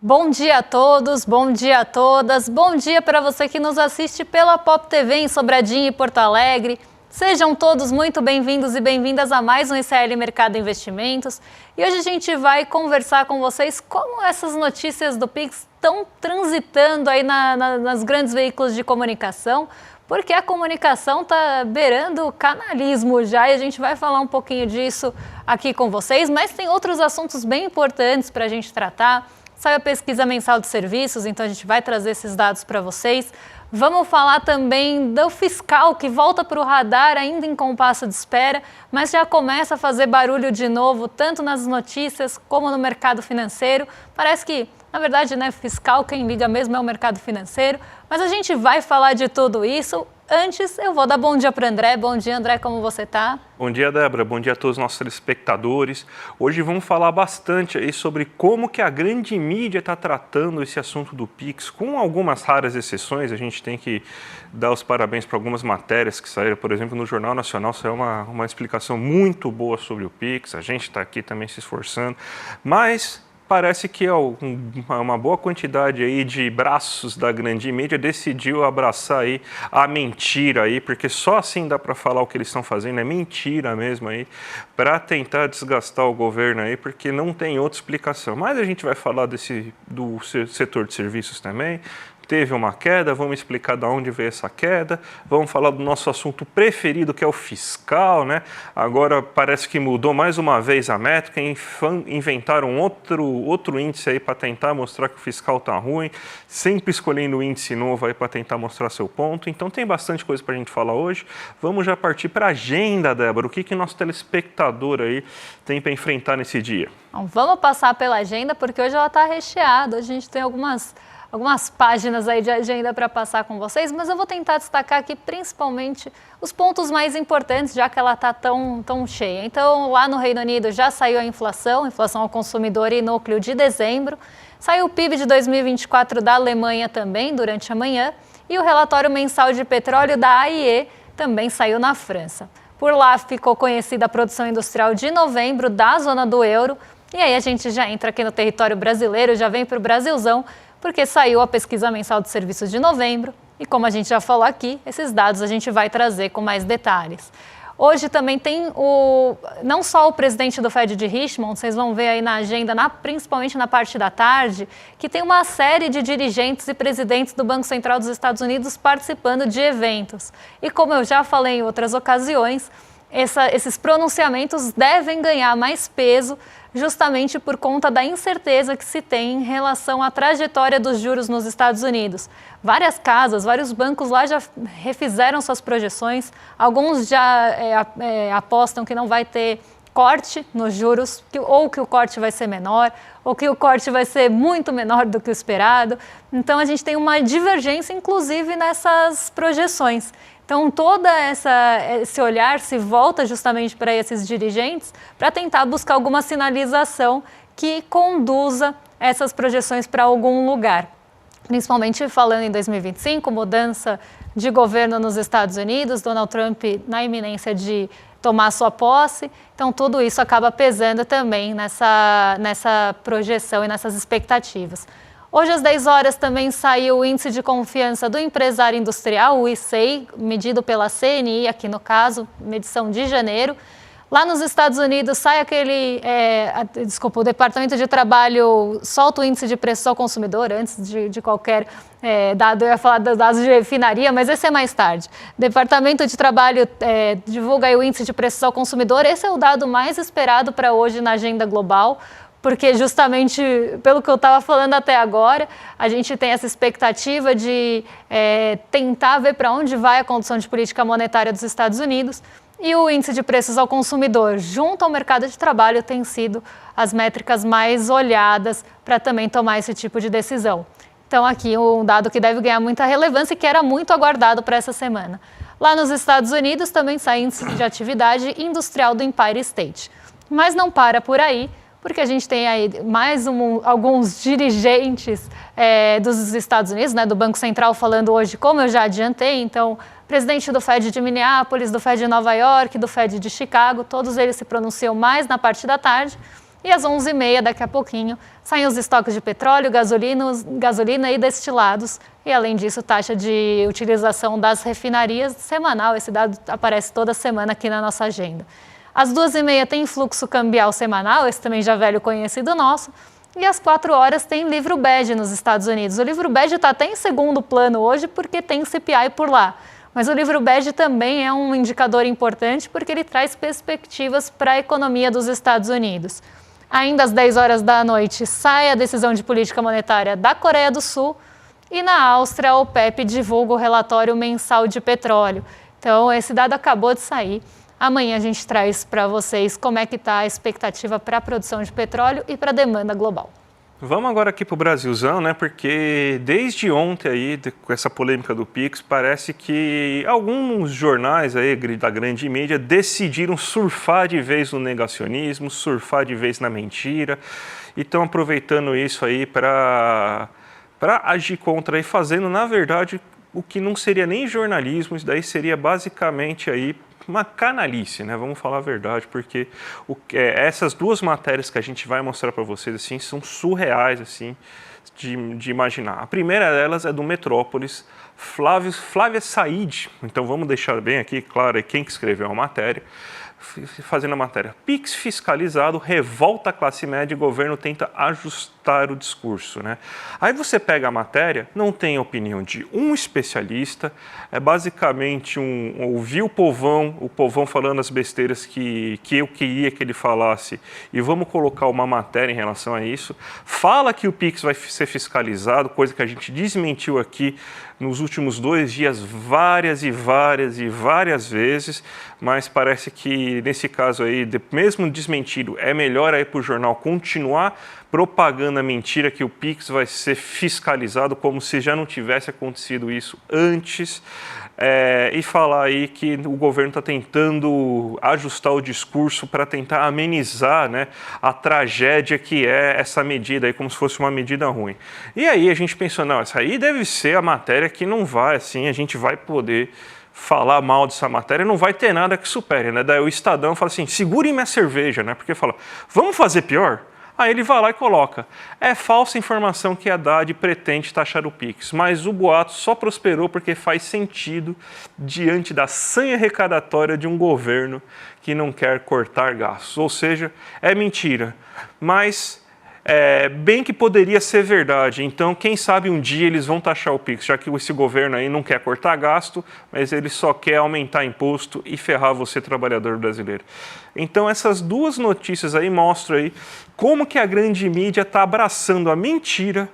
Bom dia a todos, bom dia a todas, bom dia para você que nos assiste pela Pop TV em Sobradinho e Porto Alegre. Sejam todos muito bem-vindos e bem-vindas a mais um ICL Mercado Investimentos. E hoje a gente vai conversar com vocês como essas notícias do Pix estão transitando aí nas grandes veículos de comunicação, porque a comunicação está beirando o canalismo já e a gente vai falar um pouquinho disso aqui com vocês, mas tem outros assuntos bem importantes para a gente tratar. Saiu a pesquisa mensal de serviços, então a gente vai trazer esses dados para vocês. Vamos falar também do fiscal, que volta para o radar ainda em compasso de espera, mas já começa a fazer barulho de novo, tanto nas notícias como no mercado financeiro. Parece que, na verdade, né, fiscal, quem liga mesmo é o mercado financeiro. Mas a gente vai falar de tudo isso. Antes, eu vou dar bom dia para o André. Bom dia, André, como você está? Bom dia, Débora. Bom dia a todos os nossos telespectadores. Hoje vamos falar bastante aí sobre como que a grande mídia está tratando esse assunto do Pix, com algumas raras exceções. A gente tem que dar os parabéns para algumas matérias que saíram. Por exemplo, no Jornal Nacional saiu uma explicação muito boa sobre o Pix. A gente está aqui também se esforçando, mas parece que uma boa quantidade aí de braços da grande mídia decidiu abraçar aí a mentira aí, porque só assim dá para falar o que eles estão fazendo, é mentira mesmo aí, para tentar desgastar o governo aí, porque não tem outra explicação. Mas a gente vai falar do setor de serviços também. Teve uma queda, vamos explicar de onde veio essa queda, vamos falar do nosso assunto preferido, que é o fiscal, né? Agora parece que mudou mais uma vez a métrica, inventaram outro índice aí para tentar mostrar que o fiscal está ruim, sempre escolhendo um índice novo aí para tentar mostrar seu ponto. Então tem bastante coisa para a gente falar hoje. Vamos já partir para a agenda, Débora. O que nosso telespectador aí tem para enfrentar nesse dia? Bom, vamos passar pela agenda, porque hoje ela está recheada. Hoje a gente tem algumas páginas aí de agenda para passar com vocês, mas eu vou tentar destacar aqui principalmente os pontos mais importantes, já que ela está tão cheia. Então, lá no Reino Unido já saiu a inflação ao consumidor e núcleo de dezembro, saiu o PIB de 2024 da Alemanha também durante a manhã, e o relatório mensal de petróleo da AIE também saiu na França. Por lá ficou conhecida a produção industrial de novembro da zona do euro, e aí a gente já entra aqui no território brasileiro, já vem para o Brasilzão, porque saiu a pesquisa mensal de serviços de novembro e, como a gente já falou aqui, esses dados a gente vai trazer com mais detalhes. Hoje também tem não só o presidente do Fed de Richmond, vocês vão ver aí na agenda, principalmente na parte da tarde, que tem uma série de dirigentes e presidentes do Banco Central dos Estados Unidos participando de eventos. E como eu já falei em outras ocasiões, esses pronunciamentos devem ganhar mais peso justamente por conta da incerteza que se tem em relação à trajetória dos juros nos Estados Unidos. Várias casas, vários bancos lá já refizeram suas projeções, alguns já apostam que não vai ter corte nos juros, ou que o corte vai ser menor, ou que o corte vai ser muito menor do que o esperado. Então a gente tem uma divergência, inclusive, nessas projeções. Então, todo esse olhar se volta justamente para esses dirigentes para tentar buscar alguma sinalização que conduza essas projeções para algum lugar. Principalmente falando em 2025, mudança de governo nos Estados Unidos, Donald Trump na iminência de tomar sua posse. Então, tudo isso acaba pesando também nessa projeção e nessas expectativas. Hoje, às 10 horas, também saiu o Índice de Confiança do Empresário Industrial, o ICEI, medido pela CNI, aqui no caso, medição de janeiro. Lá nos Estados Unidos, sai o Departamento de Trabalho solta o Índice de Preços ao Consumidor, antes de qualquer dado, eu ia falar dos dados de refinaria, mas esse é mais tarde. Departamento de Trabalho divulga aí o Índice de Preços ao Consumidor, esse é o dado mais esperado para hoje na agenda global, porque justamente pelo que eu estava falando até agora, a gente tem essa expectativa de tentar ver para onde vai a condução de política monetária dos Estados Unidos, e o índice de preços ao consumidor junto ao mercado de trabalho tem sido as métricas mais olhadas para também tomar esse tipo de decisão. Então aqui um dado que deve ganhar muita relevância e que era muito aguardado para essa semana. Lá nos Estados Unidos também sai índice de atividade industrial do Empire State. Mas não para por aí, porque a gente tem aí alguns dirigentes dos Estados Unidos, né, do Banco Central, falando hoje, como eu já adiantei. Então, presidente do Fed de Minneapolis, do Fed de Nova York, do Fed de Chicago, todos eles se pronunciam mais na parte da tarde. E às 11h30, daqui a pouquinho, saem os estoques de petróleo, gasolina e destilados. E, além disso, taxa de utilização das refinarias semanal. Esse dado aparece toda semana aqui na nossa agenda. Às 2h30 tem fluxo cambial semanal, esse também já velho conhecido nosso. E às 4h tem livro bege nos Estados Unidos. O livro bege está até em segundo plano hoje porque tem CPI por lá. Mas o livro bege também é um indicador importante porque ele traz perspectivas para a economia dos Estados Unidos. Ainda às 10h da noite sai a decisão de política monetária da Coreia do Sul e na Áustria a OPEP divulga o relatório mensal de petróleo. Então esse dado acabou de sair. Amanhã a gente traz para vocês como é que está a expectativa para a produção de petróleo e para a demanda global. Vamos agora aqui para o Brasilzão, né? Porque desde ontem aí, com essa polêmica do Pix, parece que alguns jornais aí da grande mídia decidiram surfar de vez no negacionismo, surfar de vez na mentira e estão aproveitando isso aí para agir contra e fazendo, na verdade, o que não seria nem jornalismo, isso daí seria basicamente aí uma canalice, né? Vamos falar a verdade, porque essas duas matérias que a gente vai mostrar para vocês assim são surreais assim de imaginar. A primeira delas é do Metrópolis, Flávia Said. Então vamos deixar bem aqui claro quem que escreveu a matéria. Fazendo a matéria, Pix fiscalizado, revolta a classe média e governo tenta ajustar o discurso, né? Aí você pega a matéria, não tem a opinião de um especialista, é basicamente ouvir o povão falando as besteiras que eu queria que ele falasse e vamos colocar uma matéria em relação a isso. Fala que o Pix vai ser fiscalizado, coisa que a gente desmentiu aqui nos últimos 2 dias várias vezes, mas parece que nesse caso aí, mesmo desmentido, é melhor aí para o jornal continuar propagando a mentira que o Pix vai ser fiscalizado como se já não tivesse acontecido isso antes. E falar aí que o governo está tentando ajustar o discurso para tentar amenizar, né, a tragédia que é essa medida aí, como se fosse uma medida ruim. E aí a gente pensou, não, essa aí deve ser a matéria que não vai, assim, a gente vai poder falar mal dessa matéria, não vai ter nada que supere, né? Daí o Estadão fala assim, segurem minha cerveja, né? Porque fala, vamos fazer pior? Aí ele vai lá e coloca, é falsa informação que a Haddad pretende taxar o Pix, mas o boato só prosperou porque faz sentido diante da sanha arrecadatória de um governo que não quer cortar gastos. Ou seja, é mentira, mas bem que poderia ser verdade. Então, quem sabe um dia eles vão taxar o Pix, já que esse governo aí não quer cortar gasto, mas ele só quer aumentar imposto e ferrar você, trabalhador brasileiro. Então, essas duas notícias aí mostram aí como que a grande mídia está abraçando a mentira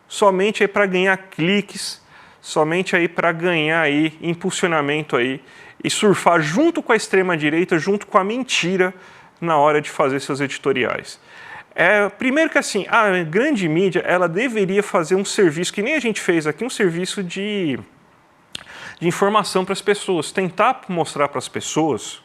somente aí para ganhar cliques, somente aí para ganhar aí impulsionamento aí e surfar junto com a extrema-direita, junto com a mentira na hora de fazer seus editoriais. Primeiro que assim, a grande mídia ela deveria fazer um serviço, que nem a gente fez aqui, um serviço de informação para as pessoas, tentar mostrar para as pessoas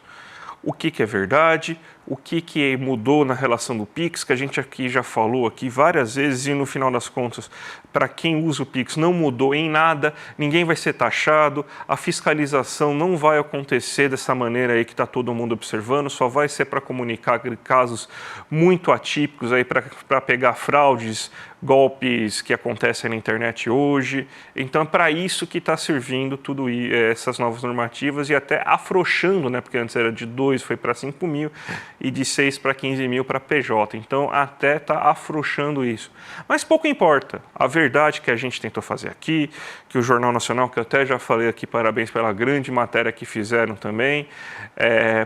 o que é verdade, o que mudou na relação do Pix, que a gente aqui já falou aqui várias vezes e no final das contas, para quem usa o Pix não mudou em nada, ninguém vai ser taxado, a fiscalização não vai acontecer dessa maneira aí que está todo mundo observando, só vai ser para comunicar casos muito atípicos aí para pegar fraudes, golpes que acontecem na internet hoje. Então é para isso que está servindo tudo essas novas normativas e até afrouxando, né? Porque antes era de 2, foi para 5 mil e de 6 para 15 mil para PJ. Então até está afrouxando isso. Mas pouco importa. A verdade que a gente tentou fazer aqui, que o Jornal Nacional, que eu até já falei aqui, parabéns pela grande matéria que fizeram também,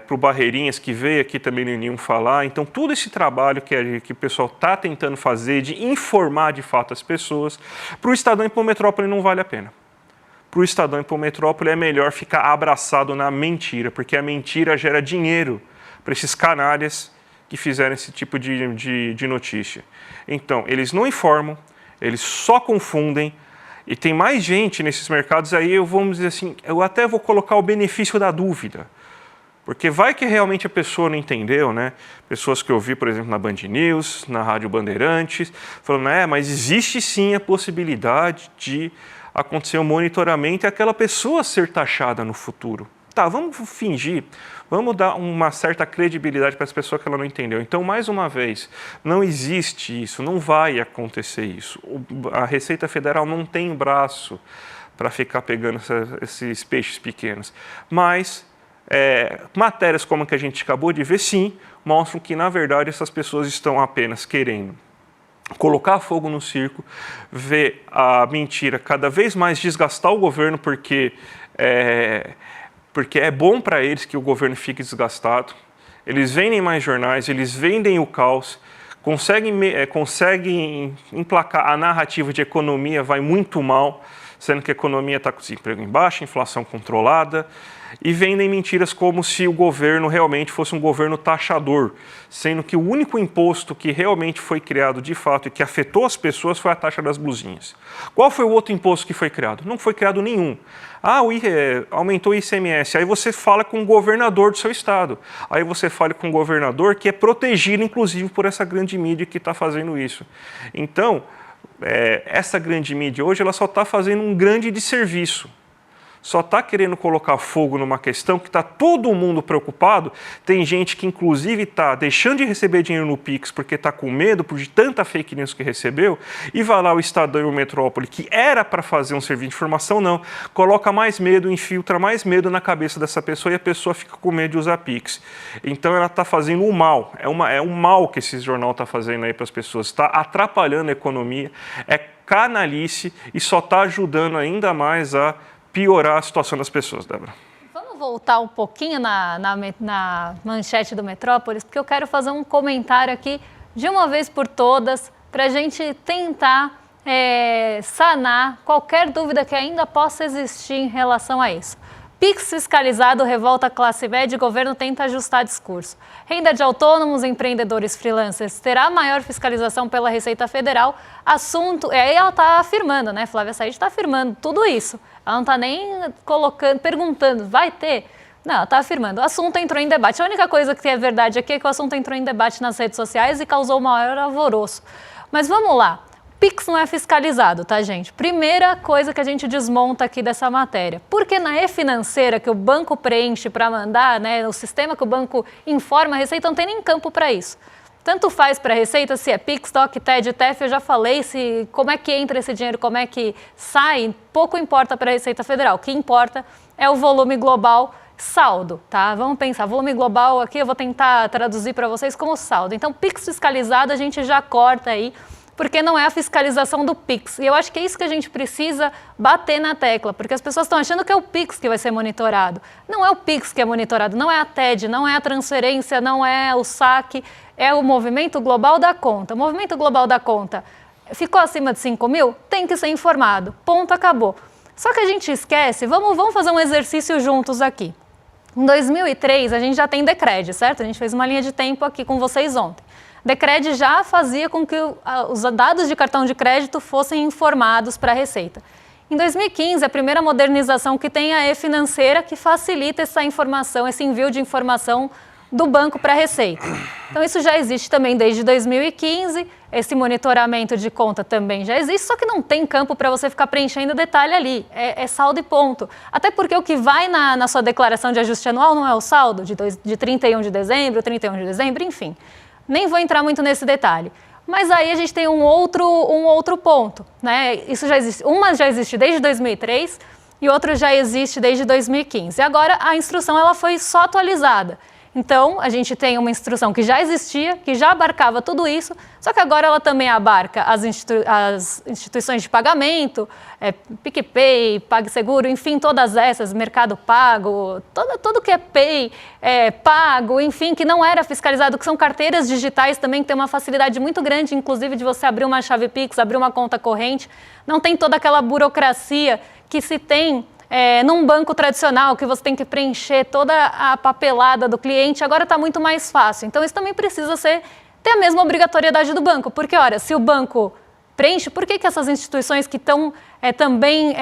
para o Barreirinhas, que veio aqui também no Nenhum falar. Então todo esse trabalho que o pessoal está tentando fazer de informar de fato as pessoas, para o Estadão e para o Metrópole não vale a pena. Para o Estadão e para o Metrópole é melhor ficar abraçado na mentira, porque a mentira gera dinheiro para esses canalhas que fizeram esse tipo de notícia. Então, eles não informam, eles só confundem, e tem mais gente nesses mercados aí, vamos dizer assim, eu até vou colocar o benefício da dúvida. Porque vai que realmente a pessoa não entendeu, né? Pessoas que eu vi, por exemplo, na Band News, na Rádio Bandeirantes, falando, mas existe sim a possibilidade de acontecer um monitoramento e aquela pessoa ser taxada no futuro. Tá, vamos fingir, vamos dar uma certa credibilidade para as pessoas que ela não entendeu. Então, mais uma vez, não existe isso, não vai acontecer isso. A Receita Federal não tem braço para ficar pegando esses peixes pequenos. Mas matérias como a que a gente acabou de ver, sim, mostram que, na verdade, essas pessoas estão apenas querendo colocar fogo no circo, ver a mentira cada vez mais desgastar o governo, porque é bom para eles que o governo fique desgastado. Eles vendem mais jornais, eles vendem o caos, conseguem emplacar a narrativa de economia vai muito mal, sendo que a economia está com desemprego em baixa, inflação controlada, e vendem mentiras como se o governo realmente fosse um governo taxador, sendo que o único imposto que realmente foi criado de fato e que afetou as pessoas foi a taxa das blusinhas. Qual foi o outro imposto que foi criado? Não foi criado nenhum. Aumentou o ICMS, aí você fala com o governador do seu estado, aí você fala com o governador que é protegido, inclusive, por essa grande mídia que está fazendo isso. Então, essa grande mídia hoje ela só está fazendo um grande desserviço. Só está querendo colocar fogo numa questão que está todo mundo preocupado. Tem gente que, inclusive, está deixando de receber dinheiro no Pix porque está com medo por de tanta fake news que recebeu, e vai lá o Estadão e o Metrópole, que era para fazer um serviço de informação, não. Coloca mais medo, infiltra mais medo na cabeça dessa pessoa e a pessoa fica com medo de usar Pix. Então, ela está fazendo um mal. É um mal que esse jornal está fazendo aí para as pessoas. Está atrapalhando a economia, é canalice e só está ajudando ainda mais a piorar a situação das pessoas, Débora. Vamos voltar um pouquinho na manchete do Metrópolis, porque eu quero fazer um comentário aqui de uma vez por todas para a gente tentar sanar qualquer dúvida que ainda possa existir em relação a isso. Pix fiscalizado revolta a classe média e governo tenta ajustar discurso. Renda de autônomos, empreendedores, freelancers terá maior fiscalização pela Receita Federal. Assunto, aí ela está afirmando, né? Flávia Said está afirmando tudo isso. Ela não está nem perguntando, vai ter? Não, ela está afirmando. O assunto entrou em debate. A única coisa que é verdade aqui é que o assunto entrou em debate nas redes sociais e causou maior alvoroço. Mas vamos lá. Pix não é fiscalizado, tá, gente? Primeira coisa que a gente desmonta aqui dessa matéria. Porque na e-financeira que o banco preenche para mandar, né, o sistema que o banco informa a Receita, não tem nem campo para isso. Tanto faz para a Receita se é Pix, TOC, TED, TEF, eu já falei, como é que entra esse dinheiro, como é que sai, pouco importa para a Receita Federal. O que importa é o volume global, saldo, tá? Vamos pensar, volume global aqui eu vou tentar traduzir para vocês como saldo. Então, Pix fiscalizado a gente já corta aí, porque não é a fiscalização do Pix. E eu acho que é isso que a gente precisa bater na tecla, porque as pessoas estão achando que é o Pix que vai ser monitorado. Não é o Pix que é monitorado, não é a TED, não é a transferência, não é o saque, é o movimento global da conta. O movimento global da conta ficou acima de 5 mil? Tem que ser informado. Ponto, acabou. Só que a gente esquece, vamos fazer um exercício juntos aqui. Em 2003, a gente já tem Decred, certo? A gente fez uma linha de tempo aqui com vocês ontem. Decred já fazia com que os dados de cartão de crédito fossem informados para a Receita. Em 2015, a primeira modernização que tem a e-financeira que facilita essa informação, esse envio de informação do banco para a Receita. Então, isso já existe também desde 2015, esse monitoramento de conta também já existe, só que não tem campo para você ficar preenchendo detalhe ali, é saldo e ponto. Até porque o que vai na sua declaração de ajuste anual não é o saldo de 31 de dezembro, enfim. Nem vou entrar muito nesse detalhe. Mas aí a gente tem um outro ponto, né? Isso já existe. Uma já existe desde 2003 e outra já existe desde 2015. Agora a instrução ela foi só atualizada. Então, a gente tem uma instrução que já existia, que já abarcava tudo isso, só que agora ela também abarca as instituições de pagamento, PicPay, PagSeguro, enfim, todas essas, Mercado Pago, tudo que é Pay, Pago, enfim, que não era fiscalizado, que são carteiras digitais também, que tem uma facilidade muito grande, inclusive, de você abrir uma chave Pix, abrir uma conta corrente, não tem toda aquela burocracia que se tem num banco tradicional, que você tem que preencher toda a papelada do cliente, agora está muito mais fácil. Então, isso também precisa ter a mesma obrigatoriedade do banco, porque, olha, se o banco preenche, por que essas instituições que estão também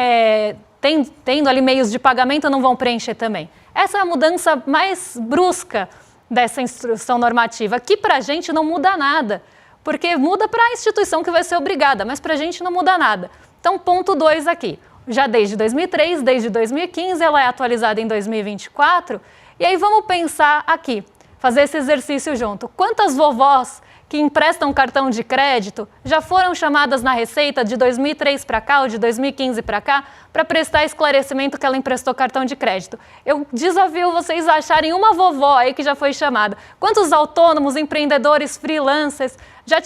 tendo ali meios de pagamento não vão preencher também? Essa é a mudança mais brusca dessa instrução normativa, que para a gente não muda nada, porque muda para a instituição que vai ser obrigada, mas para a gente não muda nada. Então, ponto 2 aqui. já desde 2003, desde 2015, ela é atualizada em 2024. E aí vamos pensar aqui, fazer esse exercício junto. Quantas vovós que emprestam cartão de crédito já foram chamadas na Receita de 2003 para cá ou de 2015 para cá para prestar esclarecimento que ela emprestou cartão de crédito? Eu desafio vocês a acharem uma vovó aí que já foi chamada. Quantos autônomos, empreendedores, freelancers já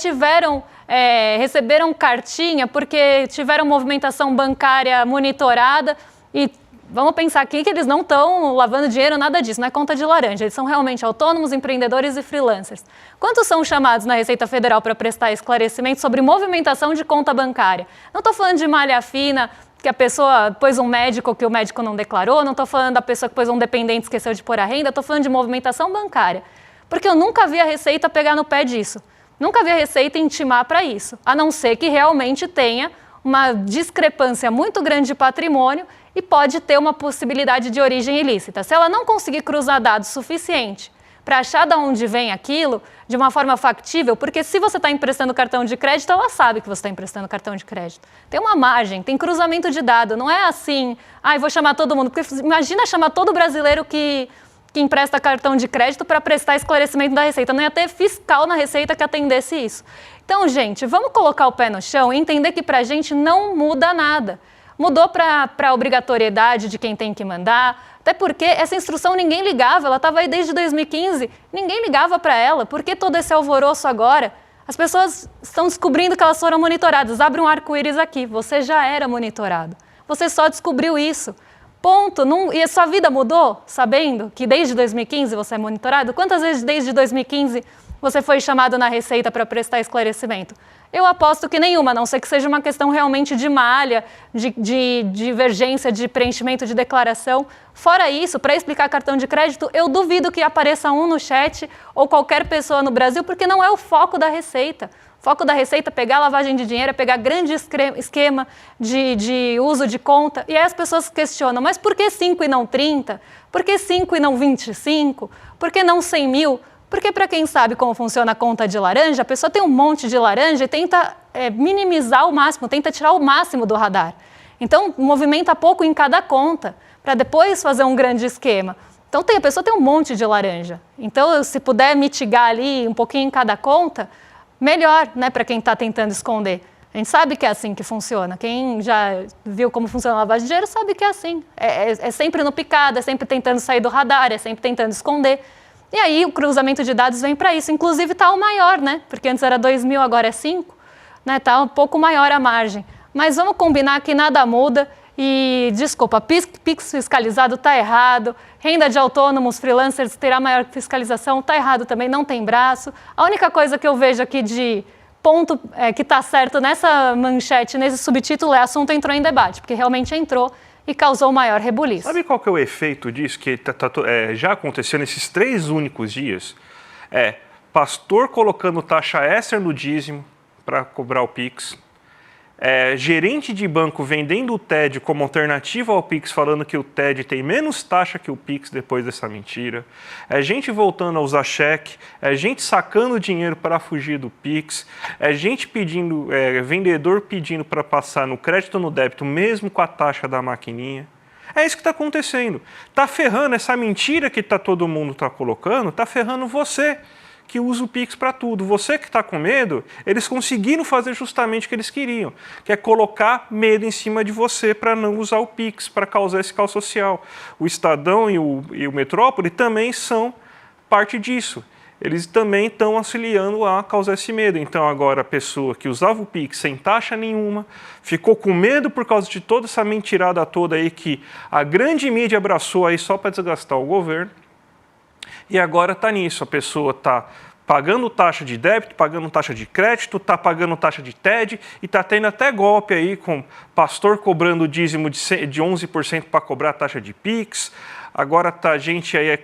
receberam cartinha porque tiveram movimentação bancária monitorada e vamos pensar aqui que eles não estão lavando dinheiro, nada disso, não é conta de laranja. Eles são realmente autônomos, empreendedores e freelancers. Quantos são chamados na Receita Federal para prestar esclarecimento sobre movimentação de conta bancária? Não estou falando de malha fina, que a pessoa pôs um médico que o médico não declarou, não estou falando da pessoa que pôs um dependente e esqueceu de pôr a renda, estou falando de movimentação bancária. Porque eu nunca vi a Receita pegar no pé disso. Nunca vi a Receita intimar para isso, a não ser que realmente tenha uma discrepância muito grande de patrimônio e pode ter uma possibilidade de origem ilícita. Se ela não conseguir cruzar dados suficiente para achar de onde vem aquilo de uma forma factível, porque se você está emprestando cartão de crédito, ela sabe que você está emprestando cartão de crédito. Tem uma margem, tem cruzamento de dado, não é assim, vou chamar todo mundo, porque imagina chamar todo brasileiro que empresta cartão de crédito para prestar esclarecimento da Receita. Não ia ter fiscal na Receita que atendesse isso. Então, gente, vamos colocar o pé no chão e entender que para a gente não muda nada. Mudou para a obrigatoriedade de quem tem que mandar, até porque essa instrução ninguém ligava, ela estava aí desde 2015, ninguém ligava para ela. Por que todo esse alvoroço agora? As pessoas estão descobrindo que elas foram monitoradas. Abre um arco-íris aqui, você já era monitorado. Você só descobriu isso. Ponto. E a sua vida mudou sabendo que desde 2015 você é monitorado? Quantas vezes desde 2015 você foi chamado na Receita para prestar esclarecimento? Eu aposto que nenhuma, a não ser que seja uma questão realmente de malha, de divergência, de preenchimento de declaração. Fora isso, para explicar cartão de crédito, eu duvido que apareça um no chat ou qualquer pessoa no Brasil, porque não é o foco da Receita. O foco da Receita é pegar lavagem de dinheiro, é pegar grande esquema de uso de conta. E aí as pessoas questionam, mas por que 5 e não 30? Por que 5 e não 25? Por que não 100 mil? Porque para quem sabe como funciona a conta de laranja, a pessoa tem um monte de laranja e tenta minimizar o máximo, tenta tirar o máximo do radar. Então, movimenta pouco em cada conta, para depois fazer um grande esquema. Então, a pessoa tem um monte de laranja. Então, se puder mitigar ali um pouquinho em cada conta, melhor, né, para quem está tentando esconder. A gente sabe que é assim que funciona. Quem já viu como funciona a lavagem de dinheiro sabe que é assim. É sempre no picado, é sempre tentando sair do radar, é sempre tentando esconder. E aí o cruzamento de dados vem para isso. Inclusive está o maior, né? Porque antes era 2.000, agora é 5. Né? Está um pouco maior a margem. Mas vamos combinar que nada muda. E, desculpa, PIX fiscalizado está errado. Renda de autônomos, freelancers terá maior fiscalização, está errado também, não tem braço. A única coisa que eu vejo aqui de ponto que está certo nessa manchete, nesse subtítulo, é assunto entrou em debate, porque realmente entrou e causou maior rebuliço. Sabe qual que é o efeito disso que já aconteceu nesses 3 únicos dias? Pastor colocando taxa extra no dízimo para cobrar o PIX, gerente de banco vendendo o TED como alternativa ao PIX, falando que o TED tem menos taxa que o PIX depois dessa mentira, gente voltando a usar cheque, gente sacando dinheiro para fugir do PIX, gente pedindo, vendedor pedindo para passar no crédito ou no débito, mesmo com a taxa da maquininha. É isso que está acontecendo. Está ferrando essa mentira que todo mundo está colocando, está ferrando você que usa o PIX para tudo. Você que está com medo, eles conseguiram fazer justamente o que eles queriam, que é colocar medo em cima de você para não usar o PIX, para causar esse caos social. O Estadão e o Metrópole também são parte disso. Eles também estão auxiliando a causar esse medo. Então agora a pessoa que usava o PIX sem taxa nenhuma, ficou com medo por causa de toda essa mentirada toda aí que a grande mídia abraçou aí só para desgastar o governo. E agora está nisso, a pessoa está pagando taxa de débito, pagando taxa de crédito, está pagando taxa de TED e está tendo até golpe aí com pastor cobrando dízimo de 11% para cobrar a taxa de PIX. Agora está gente aí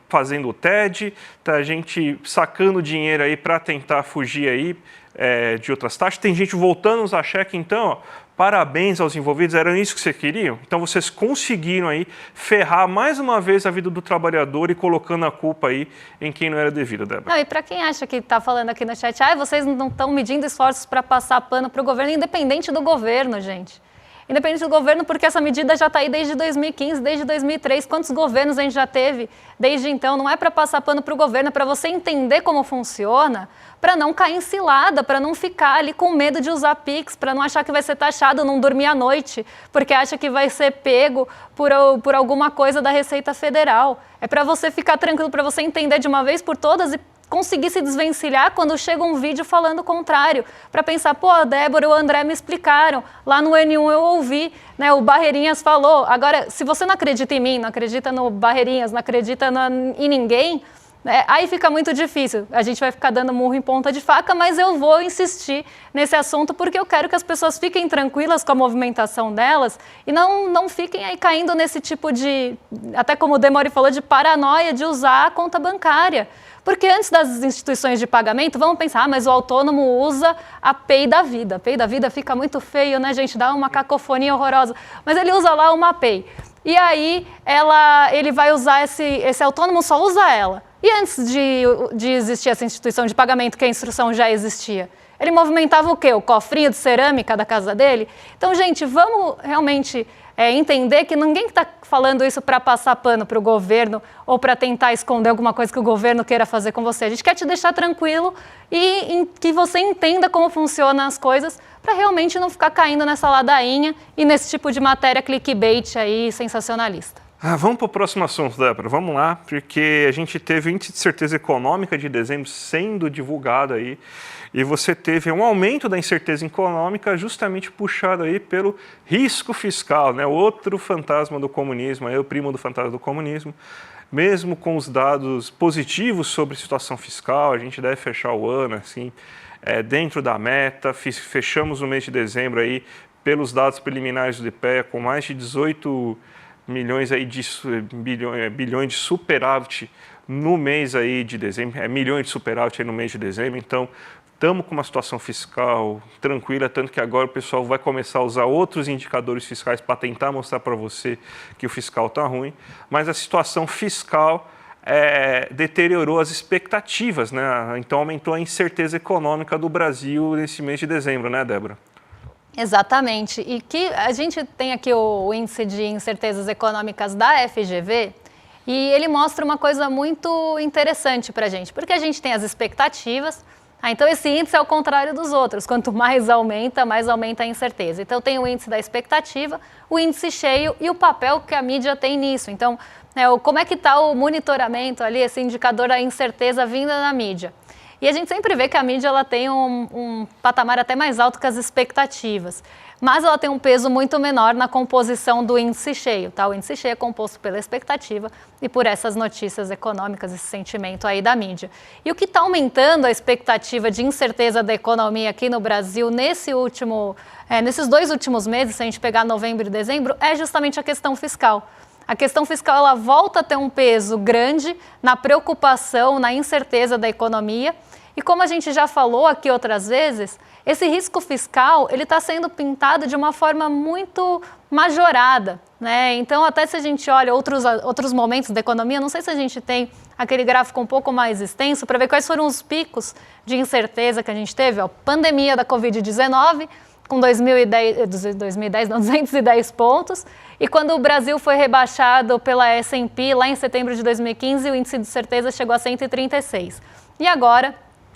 fazendo o TED, está gente sacando dinheiro aí para tentar fugir aí de outras taxas. Tem gente voltando a usar cheque, então, parabéns aos envolvidos, era isso que vocês queriam? Então vocês conseguiram aí ferrar mais uma vez a vida do trabalhador e colocando a culpa aí em quem não era devido, Débora. Não, e para quem acha que está falando aqui no chat, vocês não estão medindo esforços para passar pano para o governo, independente do governo, gente. independente do governo, porque essa medida já está aí desde 2015, desde 2003. Quantos governos a gente já teve desde então? Não é para passar pano para o governo, é para você entender como funciona, para não cair em cilada, para não ficar ali com medo de usar Pix, para não achar que vai ser taxado, não dormir à noite, porque acha que vai ser pego por alguma coisa da Receita Federal. É para você ficar tranquilo, para você entender de uma vez por todas e conseguir se desvencilhar quando chega um vídeo falando o contrário, para pensar, pô, a Débora e o André me explicaram, lá no N1 eu ouvi, né, o Barreirinhas falou. Agora, se você não acredita em mim, não acredita no Barreirinhas, não acredita em ninguém, aí fica muito difícil. A gente vai ficar dando murro em ponta de faca, mas eu vou insistir nesse assunto porque eu quero que as pessoas fiquem tranquilas com a movimentação delas e não fiquem aí caindo nesse tipo de, até como o Demori falou, de paranoia de usar a conta bancária. Porque antes das instituições de pagamento, vamos pensar, mas o autônomo usa a Pay da Vida. A Pay da Vida fica muito feio, né, gente? Dá uma cacofonia horrorosa. Mas ele usa lá uma Pay. E aí ele vai usar esse autônomo, só usa ela. E antes de existir essa instituição de pagamento, que a instrução já existia, ele movimentava o quê? O cofrinho de cerâmica da casa dele? Então, gente, vamos realmente entender que ninguém está falando isso para passar pano para o governo ou para tentar esconder alguma coisa que o governo queira fazer com você. A gente quer te deixar tranquilo e que você entenda como funcionam as coisas para realmente não ficar caindo nessa ladainha e nesse tipo de matéria clickbait aí sensacionalista. Vamos para o próximo assunto, Débora. Vamos lá, porque a gente teve o índice de certeza econômica de dezembro sendo divulgado aí e você teve um aumento da incerteza econômica justamente puxado aí pelo risco fiscal, né? Outro fantasma do comunismo, aí o primo do fantasma do comunismo. Mesmo com os dados positivos sobre situação fiscal, a gente deve fechar o ano assim, dentro da meta. Fechamos o mês de dezembro aí, pelos dados preliminares do IPEA, com mais de 18 milhões aí bilhões de superávit no mês aí de dezembro, milhões de superávit aí no mês de dezembro. Então, estamos com uma situação fiscal tranquila, tanto que agora o pessoal vai começar a usar outros indicadores fiscais para tentar mostrar para você que o fiscal está ruim, mas a situação fiscal deteriorou as expectativas, né? Então aumentou a incerteza econômica do Brasil nesse mês de dezembro, né, Débora? Exatamente. E que a gente tem aqui o índice de incertezas econômicas da FGV e ele mostra uma coisa muito interessante para a gente, porque a gente tem as expectativas. Então esse índice é o contrário dos outros, quanto mais aumenta a incerteza. Então tem o índice da expectativa, o índice cheio e o papel que a mídia tem nisso. Então, como é que está o monitoramento ali, esse indicador da incerteza vinda da mídia? E a gente sempre vê que a mídia ela tem um patamar até mais alto que as expectativas, mas ela tem um peso muito menor na composição do índice cheio, tá? O índice cheio é composto pela expectativa e por essas notícias econômicas, esse sentimento aí da mídia. E o que está aumentando a expectativa de incerteza da economia aqui no Brasil nesses 2 últimos meses, se a gente pegar novembro e dezembro, é justamente a questão fiscal. A questão fiscal ela volta a ter um peso grande na preocupação, na incerteza da economia. E como a gente já falou aqui outras vezes, esse risco fiscal ele está sendo pintado de uma forma muito majorada, né? Então, até se a gente olha outros momentos da economia, não sei se a gente tem aquele gráfico um pouco mais extenso para ver quais foram os picos de incerteza que a gente teve. Pandemia da Covid-19, com 210 pontos, e quando o Brasil foi rebaixado pela S&P lá em setembro de 2015, o índice de certeza chegou a 136. E agora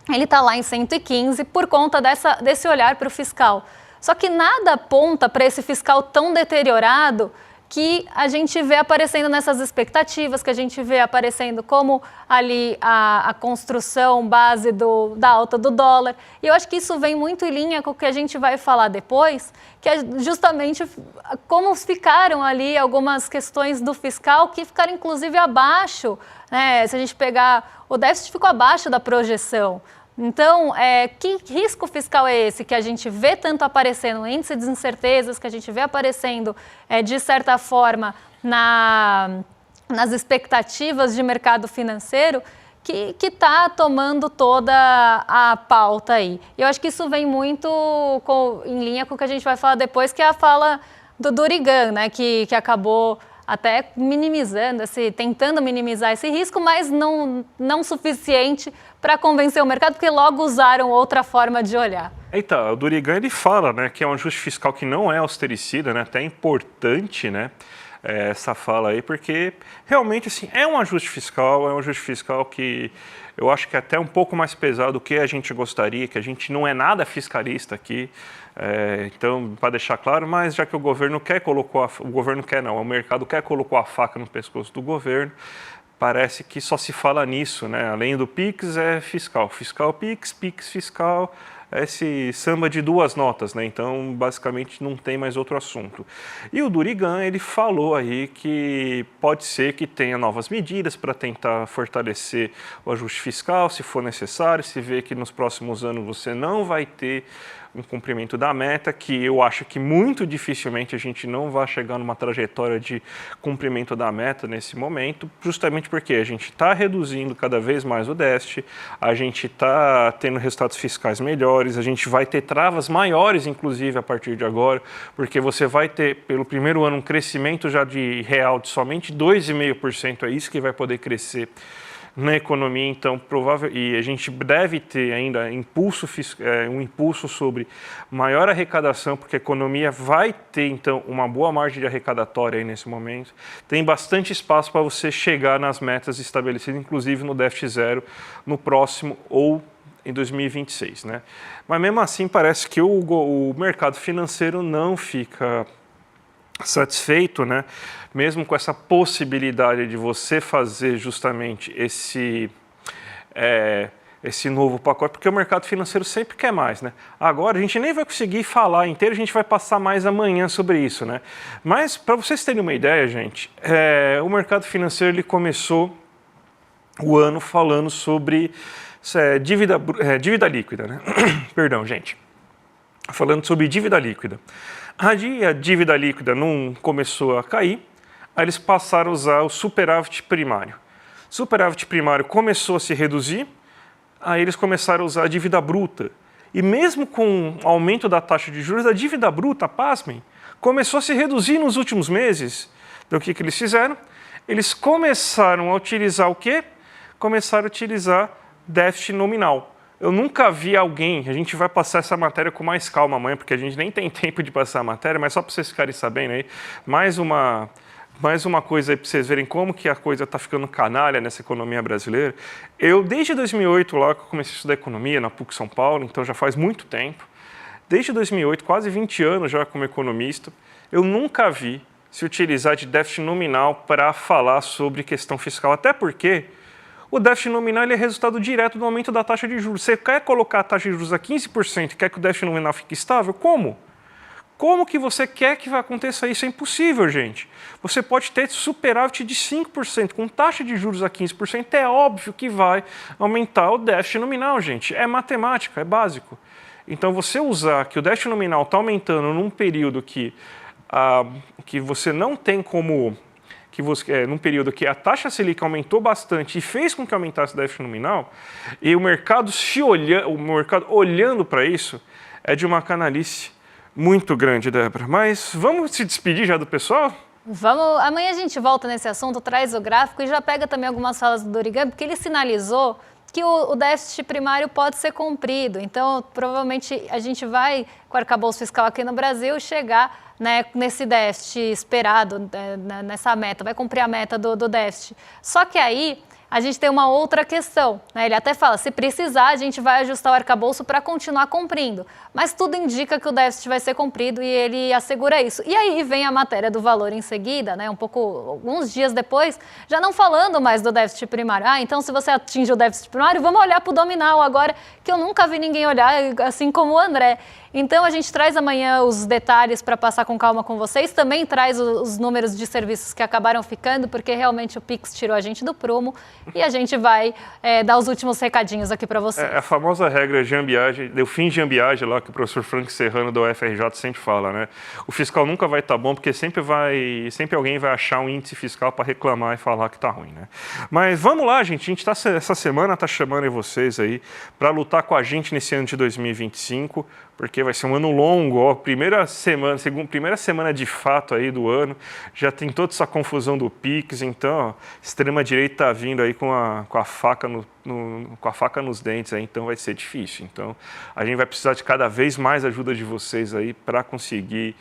ele está lá em 115 por conta desse olhar para o fiscal. Só que nada aponta para esse fiscal tão deteriorado que a gente vê aparecendo nessas expectativas, que a gente vê aparecendo como ali a construção base da alta do dólar. E eu acho que isso vem muito em linha com o que a gente vai falar depois, que é justamente como ficaram ali algumas questões do fiscal que ficaram inclusive abaixo, né? Se a gente pegar, o déficit ficou abaixo da projeção. Então, que risco fiscal é esse que a gente vê tanto aparecendo no índice de incertezas, que a gente vê aparecendo, de certa forma, nas expectativas de mercado financeiro, que está tomando toda a pauta aí. E eu acho que isso vem muito em linha com o que a gente vai falar depois, que é a fala do Durigan, né, que acabou até minimizando, tentando minimizar esse risco, mas não suficiente para convencer o mercado, porque logo usaram outra forma de olhar. Então, o Dorigan ele fala, né, que é um ajuste fiscal que não é austericida, né, até é importante, né, essa fala aí, porque realmente assim, é um ajuste fiscal que eu acho que é até um pouco mais pesado do que a gente gostaria, que a gente não é nada fiscalista aqui, então, para deixar claro, mas já que o governo o mercado colocou a faca no pescoço do governo, parece que só se fala nisso, né? Além do PIX, é fiscal. Fiscal, PIX, PIX, fiscal, esse samba de duas notas, né? Então, basicamente, não tem mais outro assunto. E o Dorigan, ele falou aí que pode ser que tenha novas medidas para tentar fortalecer o ajuste fiscal, se for necessário, se vê que nos próximos anos você não vai ter um cumprimento da meta, que eu acho que muito dificilmente a gente não vai chegar numa trajetória de cumprimento da meta nesse momento, justamente porque a gente está reduzindo cada vez mais o déficit, a gente está tendo resultados fiscais melhores, a gente vai ter travas maiores, inclusive, a partir de agora, porque você vai ter, pelo primeiro ano, um crescimento já de real de somente 2,5%, é isso que vai poder crescer na economia, então e a gente deve ter ainda um impulso sobre maior arrecadação, porque a economia vai ter então uma boa margem de arrecadatória aí nesse momento. Tem bastante espaço para você chegar nas metas estabelecidas, inclusive no déficit zero no próximo ou em 2026, né? Mas mesmo assim parece que o mercado financeiro não fica satisfeito, né? Mesmo com essa possibilidade de você fazer justamente esse novo pacote, porque o mercado financeiro sempre quer mais, né? Agora a gente nem vai conseguir falar inteiro, a gente vai passar mais amanhã sobre isso, né? Mas para vocês terem uma ideia, gente, o mercado financeiro ele começou o ano falando sobre dívida líquida, né? Perdão, gente. Falando sobre dívida líquida. A dívida líquida não começou a cair, aí eles passaram a usar o superávit primário. Superávit primário começou a se reduzir, aí eles começaram a usar a dívida bruta. E mesmo com o aumento da taxa de juros, a dívida bruta, pasmem, começou a se reduzir nos últimos meses. Então o que eles fizeram? Eles começaram a utilizar o quê? Começaram a utilizar déficit nominal. Eu nunca vi alguém, a gente vai passar essa matéria com mais calma amanhã, porque a gente nem tem tempo de passar a matéria, mas só para vocês ficarem sabendo aí, mais uma coisa aí para vocês verem como que a coisa está ficando canalha nessa economia brasileira. Eu, desde 2008, lá que eu comecei a estudar economia na PUC São Paulo, então já faz muito tempo, desde 2008, quase 20 anos já como economista, eu nunca vi se utilizar de déficit nominal para falar sobre questão fiscal, até porque o déficit nominal ele é resultado direto do aumento da taxa de juros. Você quer colocar a taxa de juros a 15% e quer que o déficit nominal fique estável? Como? Como que você quer que vai acontecer isso? É impossível, gente. Você pode ter superávit de 5%. Com taxa de juros a 15%, é óbvio que vai aumentar o déficit nominal, gente. É matemática, é básico. Então, você usar que o déficit nominal está aumentando num período que você não tem como... num período que a taxa Selic aumentou bastante e fez com que aumentasse o déficit nominal, e o mercado olhando para isso, é de uma canalice muito grande, Débora. Mas vamos se despedir já do pessoal? Vamos, amanhã a gente volta nesse assunto, traz o gráfico e já pega também algumas falas do Dorigan, porque ele sinalizou que o déficit primário pode ser cumprido. Então, provavelmente, a gente vai, com o arcabouço fiscal aqui no Brasil, chegar, né, nesse déficit esperado, nessa meta, vai cumprir a meta do déficit. Só que aí a gente tem uma outra questão, né? Ele até fala, se precisar, a gente vai ajustar o arcabouço para continuar cumprindo. Mas tudo indica que o déficit vai ser cumprido e ele assegura isso. E aí vem a matéria do valor em seguida, né? Alguns dias depois, já não falando mais do déficit primário. Então se você atinge o déficit primário, vamos olhar para o nominal agora, que eu nunca vi ninguém olhar, assim como o André. Então a gente traz amanhã os detalhes para passar com calma com vocês, também traz os números de serviços que acabaram ficando, porque realmente o Pix tirou a gente do prumo e a gente vai dar os últimos recadinhos aqui para vocês. A famosa regra Jean-Biage, do fim de Jean-Biage lá, que o professor Frank Serrano da UFRJ sempre fala, né? O fiscal nunca vai estar bom, porque sempre alguém vai achar um índice fiscal para reclamar e falar que está ruim, né? Mas vamos lá, gente, a gente essa semana está chamando vocês aí para lutar com a gente nesse ano de 2025, porque vai ser um ano longo, ó, primeira semana de fato aí do ano, já tem toda essa confusão do Pix, então, ó, extrema-direita tá vindo aí com a faca com a faca nos dentes, aí, então vai ser difícil. Então, a gente vai precisar de cada vez mais ajuda de vocês aí para conseguir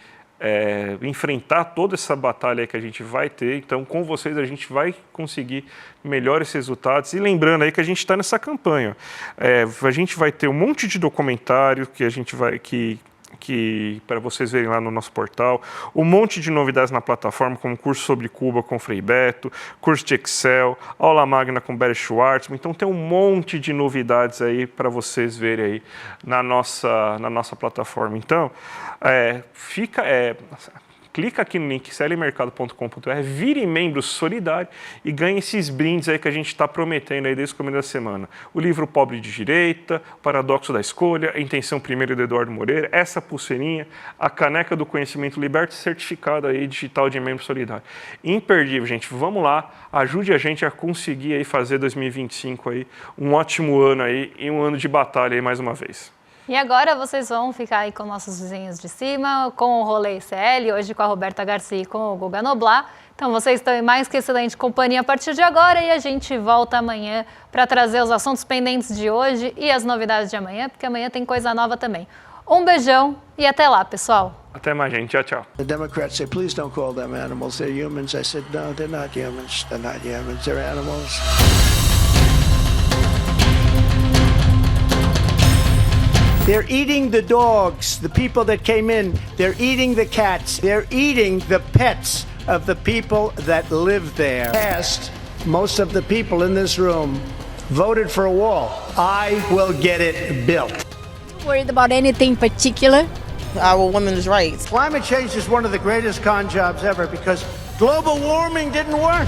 enfrentar toda essa batalha aí que a gente vai ter. Então, com vocês a gente vai conseguir melhores resultados. E lembrando aí que a gente está nessa campanha. A gente vai ter um monte de documentário que a gente vai para vocês verem lá no nosso portal, um monte de novidades na plataforma, como curso sobre Cuba com Frei Beto, curso de Excel, aula magna com Barry Schwartzman. Então tem um monte de novidades aí para vocês verem aí na nossa plataforma. Então, clica aqui no link clmercado.com.br, vire membro solidário e ganhe esses brindes aí que a gente está prometendo aí desde o começo da semana. O livro Pobre de Direita, o Paradoxo da Escolha, a Intenção Primeira do Eduardo Moreira, essa pulseirinha, a caneca do Conhecimento Liberto, certificado aí digital de membro solidário. Imperdível, gente. Vamos lá, ajude a gente a conseguir aí fazer 2025 aí um ótimo ano aí e um ano de batalha aí mais uma vez. E agora vocês vão ficar aí com nossos vizinhos de cima, com o Rolê ICL, hoje com a Roberta Garcia e com o Guga Noblar. Então vocês estão em mais que excelente companhia a partir de agora e a gente volta amanhã para trazer os assuntos pendentes de hoje e as novidades de amanhã, porque amanhã tem coisa nova também. Um beijão e até lá, pessoal. Até mais, gente. Tchau, tchau. The Democrats say, please don't call them animals, they're humans. I said, no, they're not humans. They're not humans, they're animals. They're eating the dogs, the people that came in. They're eating the cats. They're eating the pets of the people that live there. Past, most of the people in this room voted for a wall. I will get it built. Worried about anything particular? Our women's rights. Climate change is one of the greatest con jobs ever because global warming didn't work.